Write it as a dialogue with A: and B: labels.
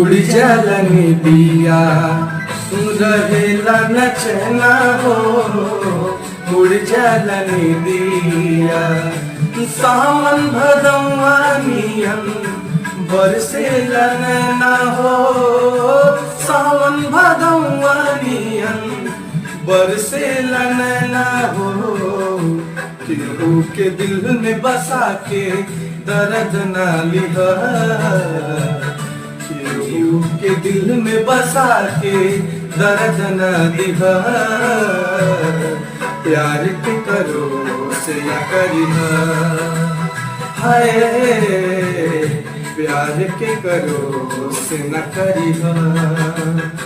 A: उड़ जालनी दिया रहेला न चैना हो, उड़ जालनी दिया। सावन भदौआ नियन बरसेला नैना हो, सावन भदौआ नियन बरसेला नैना हो। केहू के दिल में बसा के दर्द ना लिहा, केहू के दिल में बसा के दर्द ना दिहा। प्यार के करो से या करिहा, हाय प्यार के करो से न करिहा।